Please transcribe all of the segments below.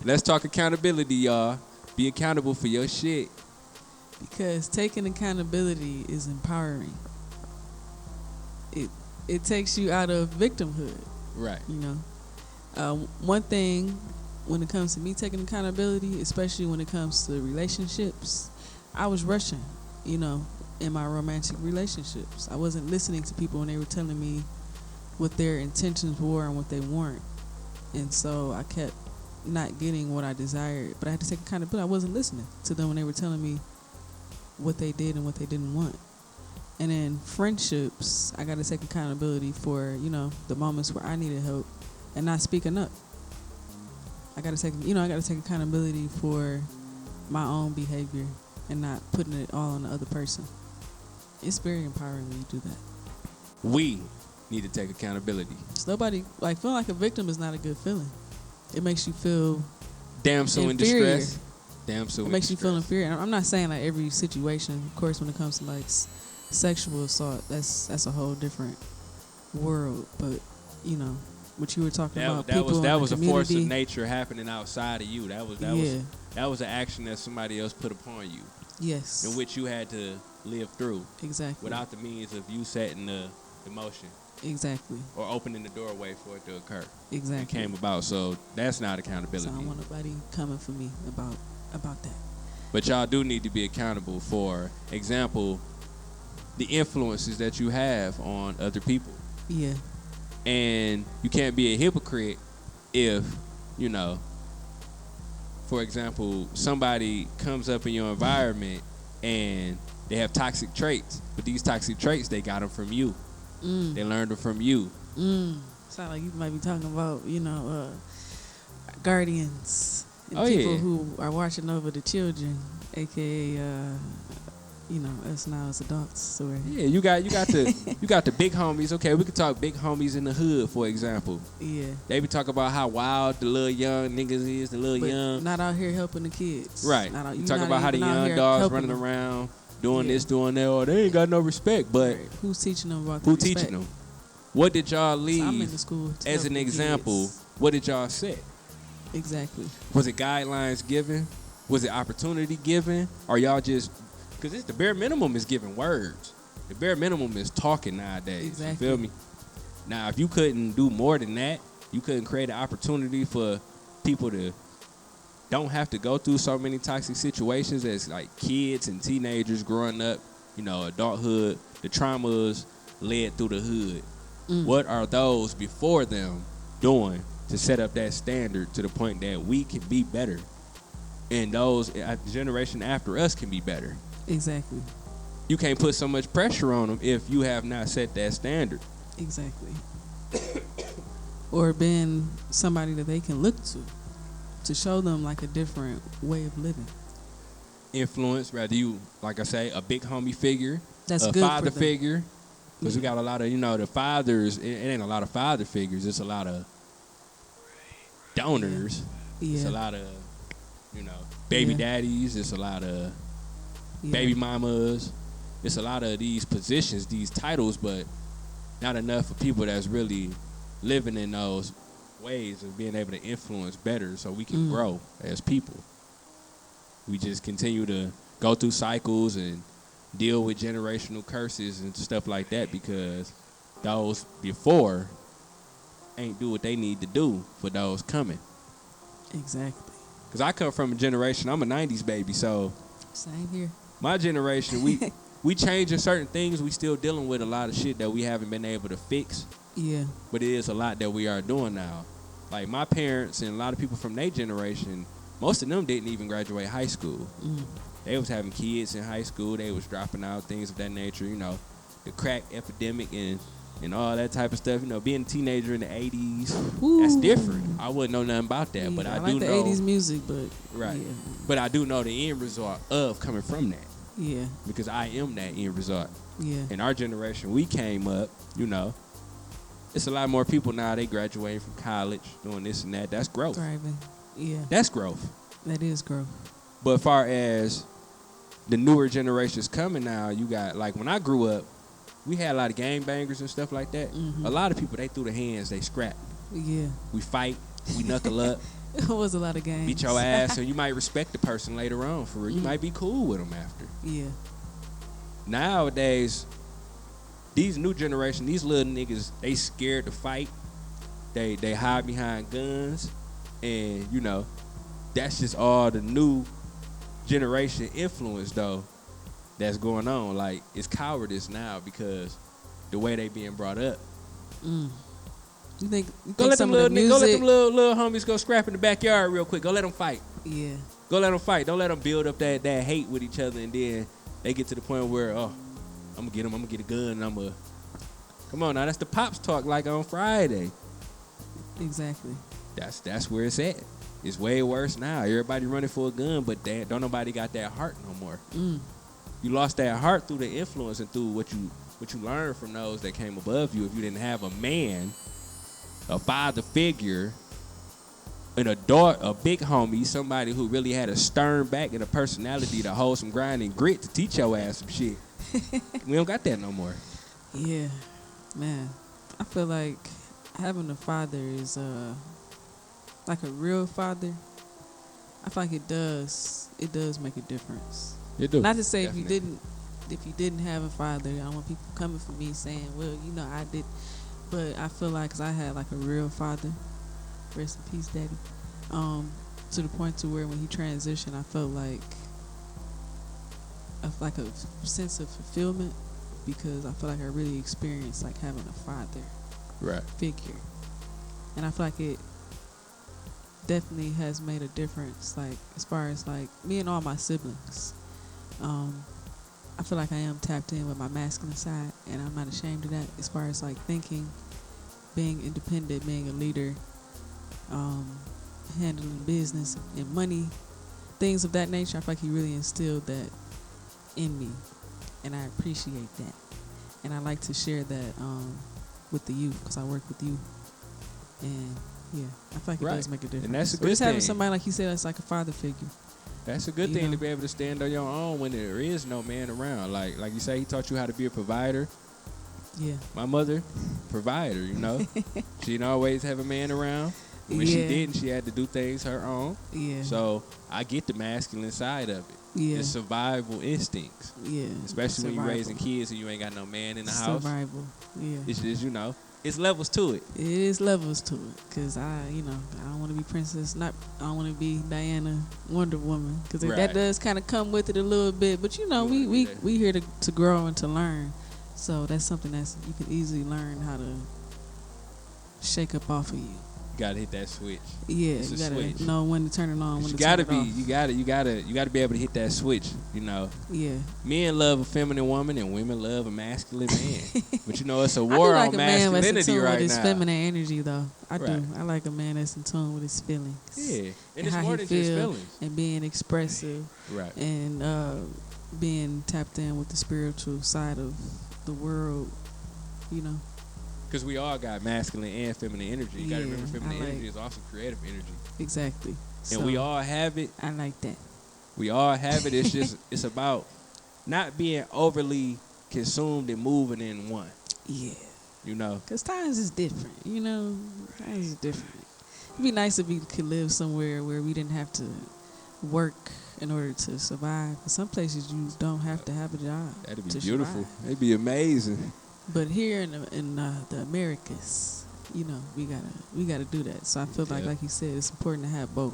Let's talk accountability, y'all. Be accountable for your shit. Because taking accountability is empowering. It takes you out of victimhood. Right. You know, one thing when it comes to me taking accountability, especially when it comes to relationships, I was rushing. You know, in my romantic relationships, I wasn't listening to people when they were telling me what their intentions were and what they weren't, and so I kept not getting what I desired. But I had to take accountability. I wasn't listening to them when they were telling me what they did and what they didn't want. And in friendships, I got to take accountability for, you know, the moments where I needed help and not speaking up. I got to take accountability for my own behavior and not putting it all on the other person. It's very empowering when you do that. We need to take accountability. So nobody, feeling like a victim is not a good feeling. It makes you feel damsel in distress. Damsel it makes you feel inferior. I'm not saying like every situation. Of course, when it comes to like sexual assault, that's a whole different world. But you know what you were talking about. That was a force of community. nature happening outside of you. That was an action that somebody else put upon you. Yes. In which you had to live through. Exactly. Without the means of you setting the motion. Exactly. Or opening the doorway for it to occur. Exactly. It came about. So that's not accountability. So I don't want nobody coming for me about that. But y'all do need to be accountable for, example, the influences that you have on other people. Yeah. And you can't be a hypocrite if, you know, for example, somebody comes up in your environment and they have toxic traits. But these toxic traits, they got them from you. They learned them from you. Sound like you might be talking about, you know, guardians and people who are watching over the children, aka, you know, us now as adults. So yeah, you got the big homies. Okay, we could talk big homies in the hood, for example. Yeah, they be talking about how wild the little young niggas is, the little but young. Not out here helping the kids. Right. You talk about how the young dogs running around doing this, doing that. Or they ain't got no respect. But who's teaching them about who teaching them? What did y'all leave I'm in the school as an example? Kids. What did y'all set? Exactly. Was it guidelines given? Was it opportunity given? Or y'all just, because it's the bare minimum is giving words. The bare minimum is talking nowadays. Exactly. You feel me? Now, if you couldn't do more than that, you couldn't create an opportunity for people to don't have to go through so many toxic situations as like kids and teenagers growing up, you know, adulthood, the traumas led through the hood. What are those before them doing to set up that standard to the point that we can be better and those the generation after us can be better? Exactly. You can't put so much pressure on them if you have not set that standard. Exactly. Or been somebody that they can look to show them like a different way of living. Influence, rather you, like I say, a big homie figure, that's a good father for figure. Because we got a lot of, you know, the fathers, it ain't a lot of father figures. It's a lot of donors. Yeah. It's a lot of, you know, baby daddies. It's a lot of baby mamas. It's a lot of these positions, these titles, but not enough for people that's really living in those ways of being able to influence better so we can grow as people. We just continue to go through cycles and deal with generational curses and stuff like that because those before ain't do what they need to do for those coming. Exactly. Because I come from a generation, I'm a 90s baby, so same here. My generation, we changing certain things. We still dealing with a lot of shit that we haven't been able to fix. Yeah. But it is a lot that we are doing now. Like my parents and a lot of people from their generation, most of them didn't even graduate high school. They was having kids in high school. They was dropping out, things of that nature. You know, the crack epidemic and all that type of stuff. You know, being a teenager in the 80s, that's different. I wouldn't know nothing about that, but I do like know the 80s music, but But I do know the end result of coming from that. Yeah. Because I am that end result. Yeah. In our generation, we came up. You know, it's a lot more people now. They graduating from college, doing this and that. That's growth. Thriving. Yeah. That's growth. That is growth. But as far as the newer generations coming now, you got, like, when I grew up, we had a lot of gangbangers and stuff like that. A lot of people, they threw the hands, they scrap. Yeah. We fight, we knuckle up, It was a lot of games. Beat your ass, and you might respect the person later on. For real, you might be cool with them after. Yeah. Nowadays, these new generation, these little niggas, they scared to fight. They hide behind guns, and you know, that's just all the new generation influence though that's going on. Like, it's cowardice now because the way they being brought up. You think Go let them some of the music? Go let them little homies go scrap in the backyard real quick. Go let them fight. Yeah. Go let them fight. Don't let them build up that hate with each other, and then they get to the point where, oh, I'm gonna get a gun, and come on now. That's the pops talk like on Friday. Exactly. That's where it's at. It's way worse now. Everybody running for a gun, but don't nobody got that heart no more. You lost that heart through the influence and through what you learned from those that came above you. If you didn't have a man, a father figure, an adult, a big homie, somebody who really had a stern back and a personality to hold some grind and grit to teach your ass some shit. We don't got that no more. Yeah, man. I feel like having a father is like a real father. I feel like it does make a difference. It do. Not to say Definitely. if you didn't have a father, I don't want people coming for me saying, well, you know, I did. But I feel like 'cause I had like a real father, rest in peace, Daddy, to the point to where when he transitioned, I felt like a sense of fulfillment because I feel like I really experienced like having a father figure. And I feel like it definitely has made a difference, like as far as like me and all my siblings. I feel like I am tapped in with my masculine side, and I'm not ashamed of that. As far as like thinking, being independent, being a leader, handling business and money, things of that nature. I feel like he really instilled that in me, and I appreciate that. And I like to share that with the youth because I work with youth, and yeah, I feel like it does make a difference. And that's a Or good just thing. having somebody like you said that's like a father figure. That's a good You thing know. to be able to stand on your own when there is no man around. Like you say, he taught you how to be a provider. Yeah. My mother, provider, you know. She didn't always have a man around. When she didn't, she had to do things her own. Yeah. So I get the masculine side of it. Yeah. The survival instincts. Yeah. Especially when you're Survival. raising kids and you ain't got no man in the house. Survival. Yeah. It's just, you know, it's levels to it. It is levels to it, cause I don't want to be princess. I don't want to be Diana, Wonder Woman, cause that does kind of come with it a little bit. But we here to grow and to learn, so that's something that's you can easily learn how to shake up off of you. You gotta hit that switch. Yeah, It's you a gotta switch. know when to turn it on. When You to gotta turn it be. off. You gotta be able to hit that switch. You know. Yeah. Men love a feminine woman and women love a masculine man. But you know, it's a I war do like on a man that's in masculinity tune right with his now. feminine energy, though. I Right. do. I like a man that's in tune with his feelings. Yeah, and it's how more he than just feel feelings. and being expressive. Right. And being tapped in with the spiritual side of the world, you know. Because we all got masculine and feminine energy. You gotta Yeah, remember, feminine I like- energy is also creative energy, Exactly. and we all have it. I like that. We all have it. It's just it's about not being overly consumed and moving in one. Yeah. You know. Because times is different, you know. Times is different. It'd be nice if we could live somewhere where we didn't have to work in order to survive. But some places you don't have to have a job. That'd be to beautiful. survive. It'd be amazing. But here in the Americas, you know, we gotta do that. So I feel like you said, it's important to have both.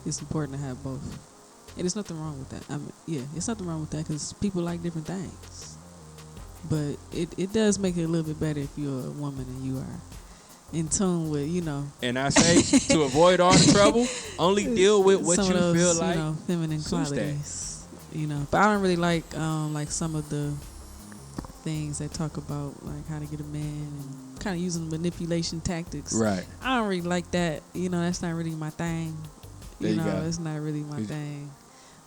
It's important to have both, and there's nothing wrong with that. I mean, it's nothing wrong with that because people like different things. But it does make it a little bit better if you're a woman and you are in tune with, you know. And I say to avoid all the trouble, only deal with what some you of those, feel like. you know, feminine suits that. qualities. You know, but I don't really like some of the things that talk about like how to get a man and kind of using manipulation tactics. Right. I don't really like that. You know, that's not really my thing. There you know, go. it's not really my thing.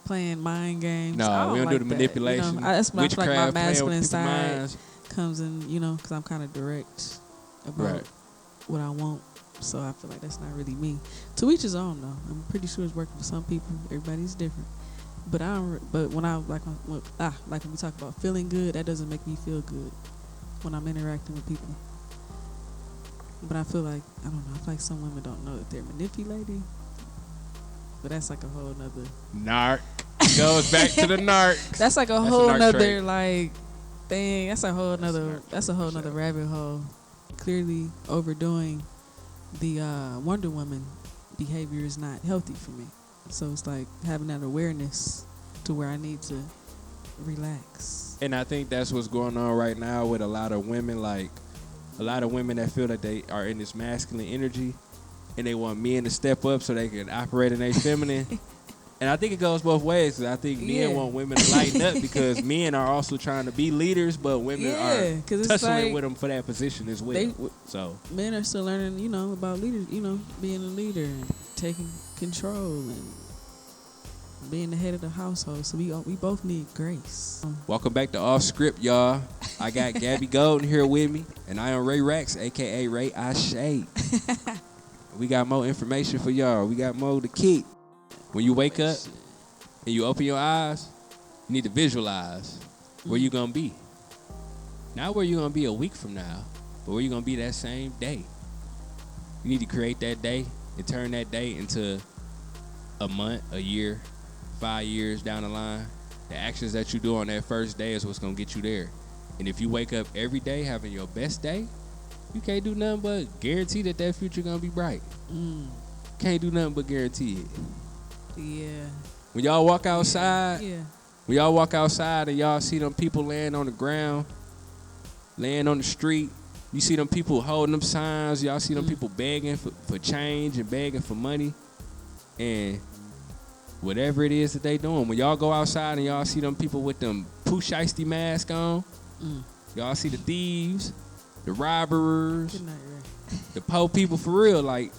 Playing mind games. No, I don't we don't like do the that. manipulation. You know, that's when I feel like my witchcraft, playing with masculine people's side minds. comes in, you know, because I'm kind of direct about Right. what I want. So I feel like that's not really me. To each his own, though. I'm pretty sure it's working for some people. Everybody's different. But I don't. But when I like when we talk about feeling good, that doesn't make me feel good when I'm interacting with people. But I feel like, I don't know, I feel like some women don't know that they're manipulating. But that's like a whole nother. Narc. Goes back to the narc. That's like a whole nother like thing. That's a whole nother rabbit hole. Clearly overdoing the Wonder Woman behavior is not healthy for me. So it's like having that awareness to where I need to relax. And I think that's what's going on right now with a lot of women, like a lot of women that feel that they are in this masculine energy and they want men to step up so they can operate in their feminine. And I think it goes both ways. 'Cause I think men want women to lighten up because men are also trying to be leaders, but women are tussling with them for that position as well. So men are still learning, about leaders, being a leader and taking control and being the head of the household. So we both need grace. Welcome back to Off Script, y'all. I got Gabby Golden here with me, and I am Ray Rax, a.k.a. Ray Ashe. We got more information for y'all. We got more to kick. When you wake up and you open your eyes, you need to visualize where you're going to be. Not where you're going to be a week from now, but where you're going to be that same day. You need to create that day and turn that day into a month, a year, 5 years down the line. The actions that you do on that first day is what's going to get you there. And if you wake up every day having your best day, you can't do nothing but guarantee that future going to be bright. Can't do nothing but guarantee it. Yeah. When y'all walk outside, when y'all walk outside and y'all see them people laying on the ground, laying on the street, you see them people holding them signs, y'all see them people begging for change and begging for money, and whatever it is that they doing. When y'all go outside and y'all see them people with them poo shiesty mask on, y'all see the thieves, the robbers, Good night, Ray. the po people for real. Like,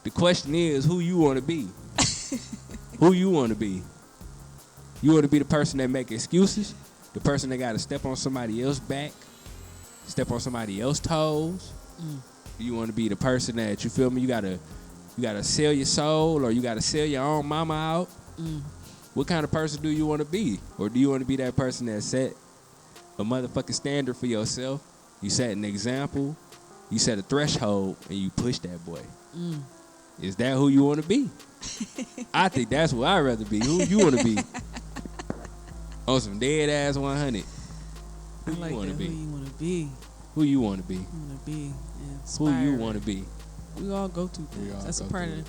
the question is, who you want to be? Who you want to be? You want to be the person that make excuses? The person that got to step on somebody else's back? Step on somebody else's toes? You want to be the person that, you feel me, you gotta sell your soul, or you got to sell your own mama out? What kind of person do you want to be? Or do you want to be that person that set a motherfucking standard for yourself? You set an example, you set a threshold, and you push that boy. Is that who you want to be? I think that's what I'd rather be. Who you want to be? On some dead ass 100. Who you want to be? Who you want to be? Who you want to be? Who you want to be? We all go through things. That's a part of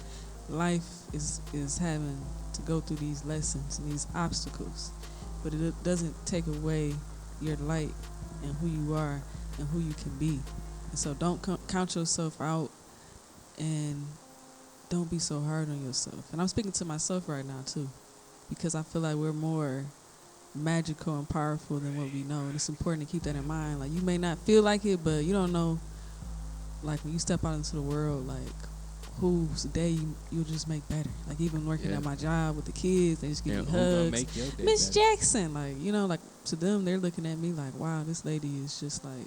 life is having to go through these lessons and these obstacles. But it doesn't take away your light and who you are and who you can be. And so don't count yourself out, and don't be so hard on yourself. And I'm speaking to myself right now too, because I feel like we're more magical and powerful than what we know. And it's important to keep that in mind. Like, you may not feel like it, but you don't know, like, when you step out into the world, like, whose day you'll just make better. Like, even working at my job with the kids, they just give me hugs. Miss Jackson, like, like, to them, they're looking at me like, wow, this lady is just like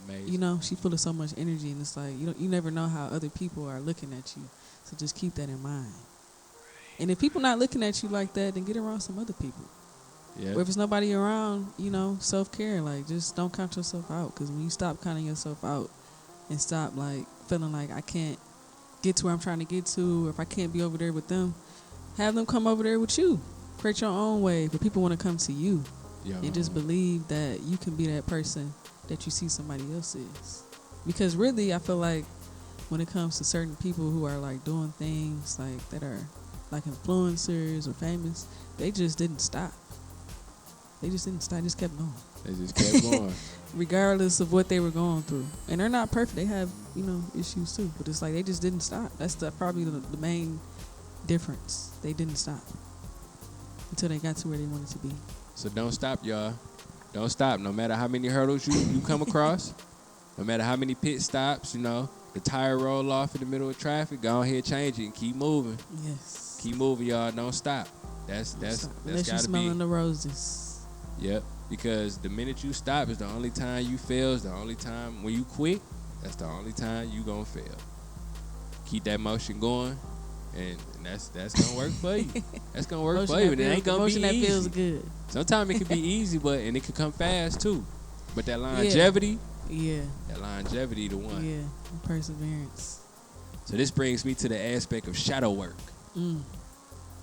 amazing. She full of so much energy, and it's like, you never know how other people are looking at you. So just keep that in mind. And if people not looking at you like that, then get around some other people. Yeah. Or if there's nobody around, self-care, like, just don't count yourself out. Because when you stop counting yourself out and stop, like, feeling like I can't get to where I'm trying to get to, or if I can't be over there with them, have them come over there with you. Create your own way. But people want to come to you. And just believe that you can be that person that you see somebody else is. Because really, I feel like when it comes to certain people who are, like, doing things, like, that are, like, influencers or famous, they just didn't stop. They just didn't stop. They just kept going. They just kept going. Regardless of what they were going through. And they're not perfect. They have, issues too. But it's like they just didn't stop. That's probably the main difference. They didn't stop until they got to where they wanted to be. So don't stop, y'all. Don't stop. No matter how many hurdles you come across, no matter how many pit stops, the tire roll off in the middle of traffic, go ahead, change it, and keep moving. Yes. Keep moving, y'all. Don't stop. That's Unless gotta you're smelling the roses. Yep. Because the minute you stop is the only time you fail. Is the only time when you quit. That's the only time you gonna fail. Keep that motion going, and that's gonna work for you. That's gonna work for you. And it ain't gonna be easy. That feels good. Sometimes it can be easy, and it can come fast too. But that longevity Yeah. That longevity, the one. Yeah. And perseverance. So this brings me to the aspect of shadow work.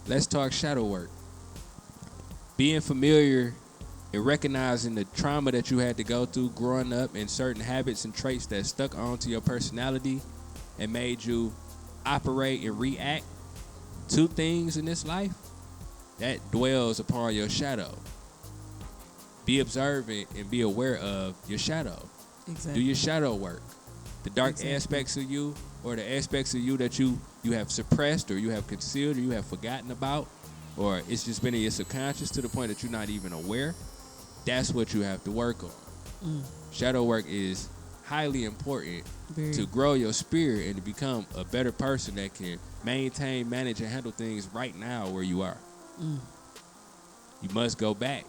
Let's talk shadow work. Being familiar and recognizing the trauma that you had to go through growing up and certain habits and traits that stuck onto your personality and made you operate and react to things in this life, that dwells upon your shadow. Be observant and be aware of your shadow. Exactly. Do your shadow work. The dark aspects of you, or the aspects of you that you have suppressed or you have concealed or you have forgotten about, or it's just been in your subconscious to the point that you're not even aware, that's what you have to work on. Shadow work is highly important to grow your spirit and to become a better person that can maintain, manage, and handle things right now where you are. You must go back.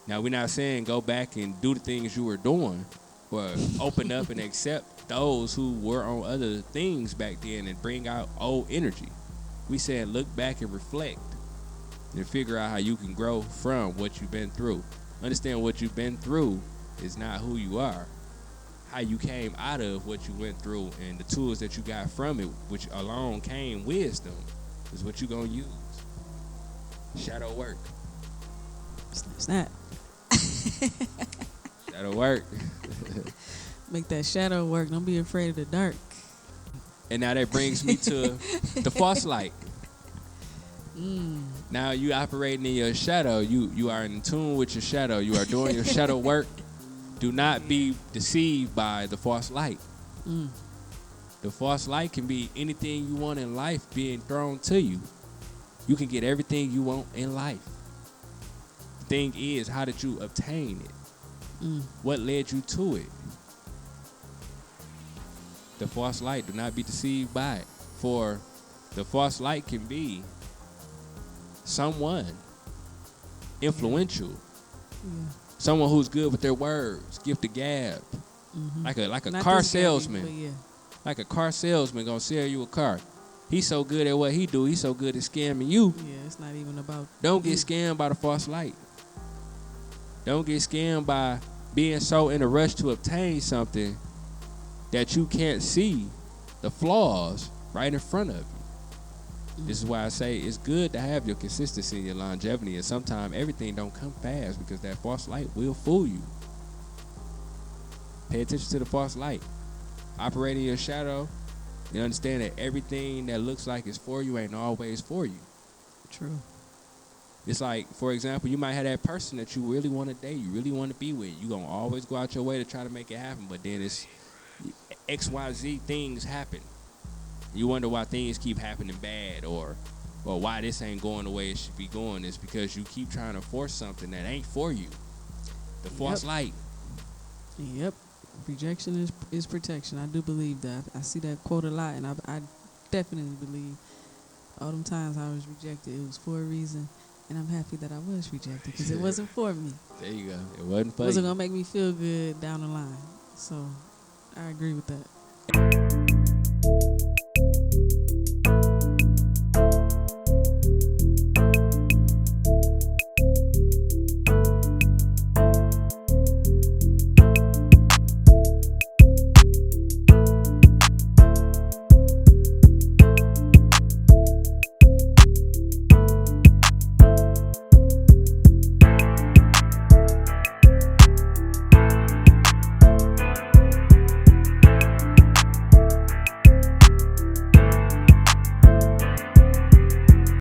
Now, we're not saying go back and do the things you were doing, or open up and accept those who were on other things back then and bring out old energy. We saying look back and reflect and figure out how you can grow from what you've been through. Understand what you've been through is not who you are. How you came out of what you went through and the tools that you got from it, which alone came wisdom, is what you're going to use. Shadow work. Snap. Shadow work. Make that shadow work. Don't be afraid of the dark. And now that brings me to the false light. Now you operating in your shadow. You are in tune with your shadow. You are doing your shadow work. Do not be deceived by the false light. The false light can be anything you want in life being thrown to you. You can get everything you want in life. The thing is, how did you obtain it? What led you to it? The false light, do not be deceived by it. For the false light can be someone influential. Someone who's good with their words, gift of gab. Like a Not car this Gabby, salesman. but yeah. Like a car salesman gonna sell you a car. He's so good at what he do. He's so good at scamming you. Yeah, it's not even about. Don't get scammed by the false light. Don't get scammed by being so in a rush to obtain something that you can't see the flaws right in front of you. This is why I say it's good to have your consistency and your longevity, and sometimes everything don't come fast because that false light will fool you. Pay attention to the false light. Operate in your shadow. You understand that everything that looks like it's for you ain't always for you. True. It's like, for example, you might have that person that you really want to date, you really want to be with. You're going to always go out your way to try to make it happen, but then it's XYZ things happen. You wonder why things keep happening bad or why this ain't going the way it should be going. It's because you keep trying to force something that ain't for you. The false light. Yep. Rejection is protection. I do believe that. I see that quote a lot, and I definitely believe all them times I was rejected, it was for a reason, and I'm happy that I was rejected because it wasn't for me. There you go. It wasn't for you. It wasn't going to make me feel good down the line. So I agree with that.